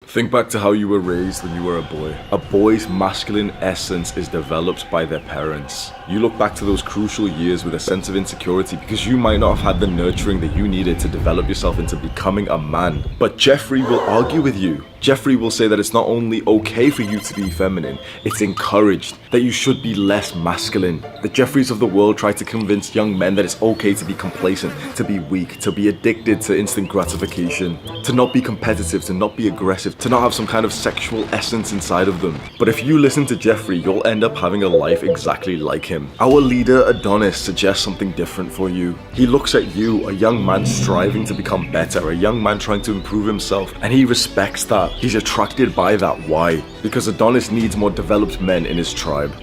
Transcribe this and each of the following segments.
Think back to how you were raised when you were a boy. A boy's masculine essence is developed by their parents. You look back to those crucial years with a sense of insecurity because you might not have had the nurturing that you needed to develop yourself into becoming a man. But Jeffrey will argue with you. Jeffrey will say that it's not only okay for you to be feminine, it's encouraged, that you should be less masculine. The Jeffreys of the world try to convince young men that it's okay to be complacent, to be weak, to be addicted to instant gratification, to not be competitive, to not be aggressive, to not have some kind of sexual essence inside of them. But if you listen to Jeffrey, you'll end up having a life exactly like him. Our leader, Adonis, suggests something different for you. He looks at you, a young man striving to become better, a young man trying to improve himself, and he respects that. He's attracted by that. Why? Because Adonis needs more developed men in his tribe.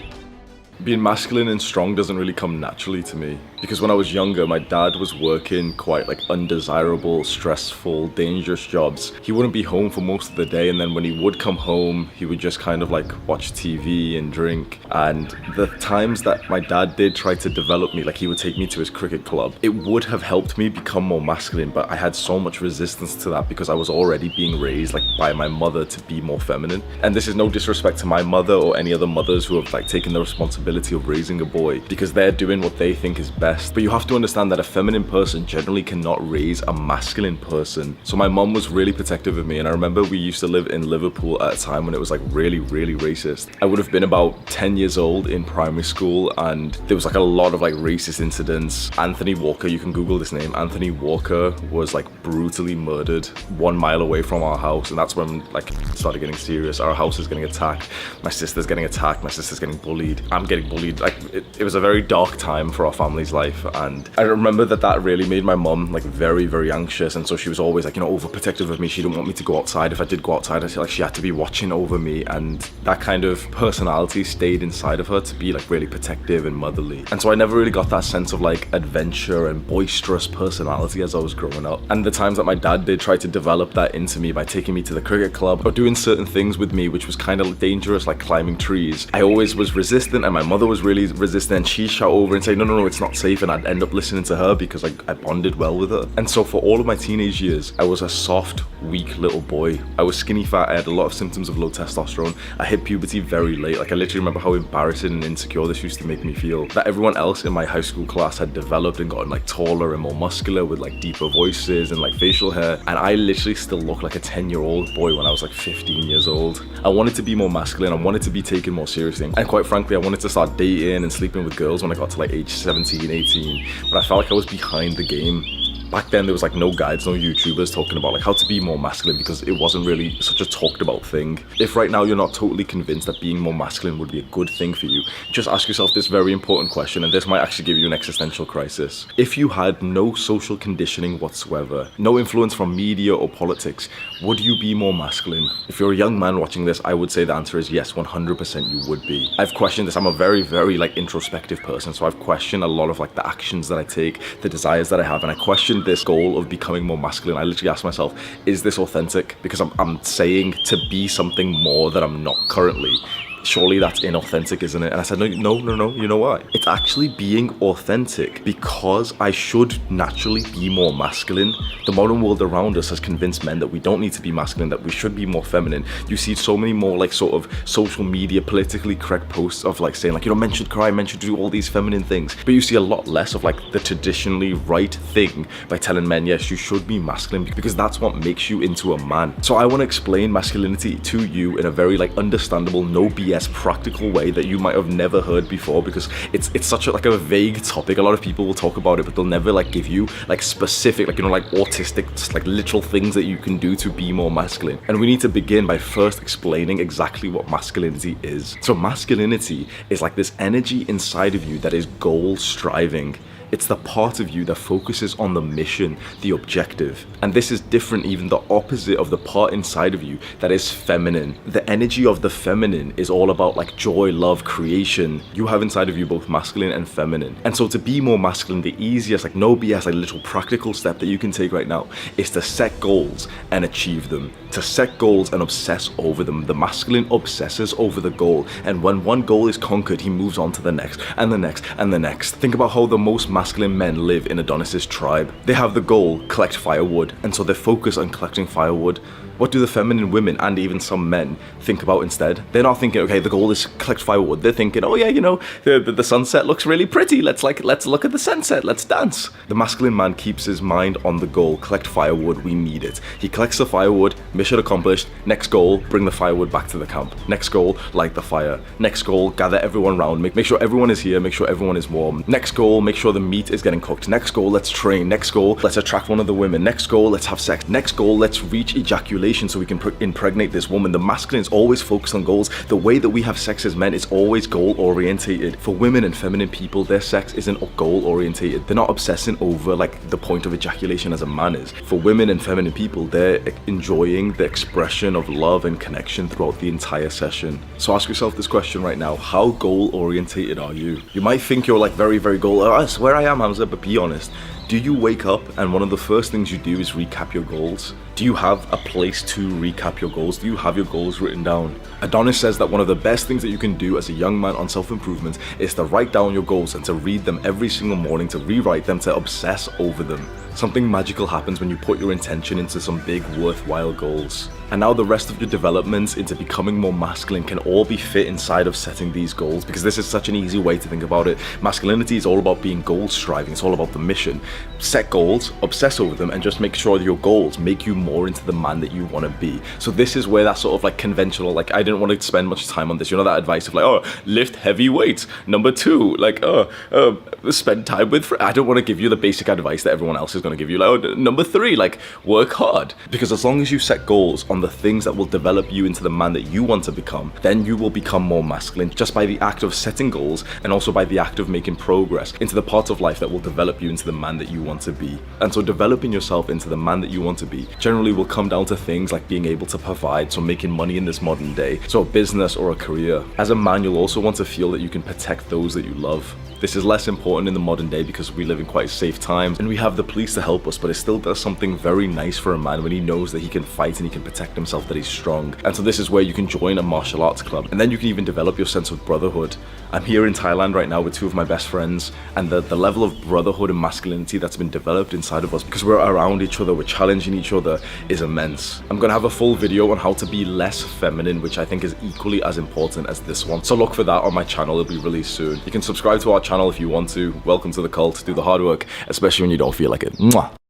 Being masculine and strong doesn't really come naturally to me, because when I was younger, my dad was working quite undesirable, stressful, dangerous jobs. He wouldn't be home for most of the day, and then when he would come home, he would just watch TV and drink. And the times that my dad did try to develop me, he would take me to his cricket club, it would have helped me become more masculine, but I had so much resistance to that because I was already being raised by my mother to be more feminine. And this is no disrespect to my mother or any other mothers who have taken the responsibility of raising a boy, because they're doing what they think is best. But you have to understand that a feminine person generally cannot raise a masculine person. So my mom was really protective of me, and I remember we used to live in Liverpool at a time when it was really racist. I would have been about 10 years old in primary school, and there was a lot of racist incidents. Anthony Walker, you can Google this name, Anthony Walker was brutally murdered 1 mile away from our house, and that's when it started getting serious. Our house is getting attacked, my sister's getting attacked, my sister's getting bullied, I'm getting bullied. It was a very dark time for our family's life, and I remember that really made my mom very anxious, and so she was always overprotective of me. She didn't want me to go outside. If I did go outside, I feel she had to be watching over me, and that kind of personality stayed inside of her to be really protective and motherly. And so I never really got that sense of adventure and boisterous personality as I was growing up. And the times that my dad did try to develop that into me by taking me to the cricket club or doing certain things with me which was kind of dangerous, like climbing trees, I always was resistant, and my mother was really resistant, and she'd shout over and say no, it's not safe, and I'd end up listening to her because I bonded well with her. And so for all of my teenage years, I was a soft, weak little boy. I was skinny fat, I had a lot of symptoms of low testosterone, I hit puberty very late. I literally remember how embarrassing and insecure this used to make me feel, that everyone else in my high school class had developed and gotten taller and more muscular with deeper voices and facial hair, and I literally still look like a 10-year-old boy when I was 15 years old. I wanted to be more masculine, I wanted to be taken more seriously, and quite frankly, I wanted to start dating and sleeping with girls when I got to age 17, 18, but I felt I was behind the game. Back then, there was no guides, no YouTubers talking about how to be more masculine, because it wasn't really such a talked about thing. If right now you're not totally convinced that being more masculine would be a good thing for you, just ask yourself this very important question, and this might actually give you an existential crisis. If you had no social conditioning whatsoever, no influence from media or politics, would you be more masculine? If you're a young man watching this, I would say the answer is yes, 100% you would be. I've questioned this. I'm a very introspective person, so I've questioned a lot of the actions that I take, the desires that I have, and I question this goal of becoming more masculine. I literally ask myself, is this authentic? Because I'm saying to be something more that I'm not currently. Surely that's inauthentic, isn't it? And I said, no, you know why? It's actually being authentic, because I should naturally be more masculine. The modern world around us has convinced men that we don't need to be masculine, that we should be more feminine. You see so many more sort of social media politically correct posts of saying men should cry, men should do all these feminine things, but you see a lot less of the traditionally right thing by telling men, yes, you should be masculine, because that's what makes you into a man. So I want to explain masculinity to you in a very understandable, no BS, practical way that you might have never heard before, because it's such a vague topic. A lot of people will talk about it, but they'll never give you specific autistic literal things that you can do to be more masculine. And we need to begin by first explaining exactly what masculinity is. So masculinity is this energy inside of you that is goal striving. It's the part of you that focuses on the mission, the objective. And this is different, even the opposite of the part inside of you that is feminine. The energy of the feminine is all about joy, love, creation. You have inside of you both masculine and feminine. And so to be more masculine, the easiest, no BS, little practical step that you can take right now is to set goals and achieve them. To set goals and obsess over them. The masculine obsesses over the goal. And when one goal is conquered, he moves on to the next and the next and the next. Think about how the most masculine men live in Adonis's tribe. They have the goal, collect firewood, and so they focus on collecting firewood. What do the feminine women and even some men think about instead? They're not thinking, okay, the goal is collect firewood. They're thinking, oh yeah, you know, the sunset looks really pretty. Let's look at the sunset. Let's dance. The masculine man keeps his mind on the goal. Collect firewood. We need it. He collects the firewood. Mission accomplished. Next goal, bring the firewood back to the camp. Next goal, light the fire. Next goal, gather everyone round. Make sure everyone is here. Make sure everyone is warm. Next goal, make sure the meat is getting cooked. Next goal, let's train. Next goal, let's attract one of the women. Next goal, let's have sex. Next goal, let's reach ejaculation so we can impregnate this woman. The masculine is always focused on goals. The way that we have sex as men is always goal orientated. For women and feminine people, their sex isn't goal orientated. They're not obsessing over like the point of ejaculation as a man is. For women and feminine people, they're enjoying the expression of love and connection throughout the entire session. So ask yourself this question right now: how goal orientated are you? You might think you're like very, very goal. I swear I am, Hamza, but be honest. Do you wake up and one of the first things you do is recap your goals? Do you have a place to recap your goals? Do you have your goals written down? Adonis says that one of the best things that you can do as a young man on self-improvement is to write down your goals and to read them every single morning, to rewrite them, to obsess over them. Something magical happens when you put your intention into some big, worthwhile goals. And now the rest of your developments into becoming more masculine can all be fit inside of setting these goals, because this is such an easy way to think about it. Masculinity is all about being goal striving. It's all about the mission. Set goals, obsess over them, and just make sure that your goals make you more into the man that you want to be. So this is where that sort of like conventional, like I didn't want to spend much time on this, you know, that advice of like, oh, lift heavy weights. Number 2, like, spend time with friends. I don't want to give you the basic advice that everyone else is going to give you. Like, oh, number 3, like, work hard. Because as long as you set goals on the things that will develop you into the man that you want to become, then you will become more masculine just by the act of setting goals and also by the act of making progress into the part of life that will develop you into the man that you want to be. And so developing yourself into the man that you want to be generally will come down to things like being able to provide, so making money in this modern day, so a business or a career. As a man, you'll also want to feel that you can protect those that you love. This is less important in the modern day because we live in quite safe times and we have the police to help us, but it still does something very nice for a man when he knows that he can fight and he can protect himself, that he's strong. And so this is where you can join a martial arts club, and then you can even develop your sense of brotherhood. I'm here in Thailand right now with 2 of my best friends, and the level of brotherhood and masculinity that's been developed inside of us because we're around each other, we're challenging each other, is immense. I'm gonna have a full video on how to be less feminine, which I think is equally as important as this one. So look for that on my channel, it'll be released soon. You can subscribe to our channel if you want to. Welcome to the cult, do the hard work, especially when you don't feel like it. Mwah.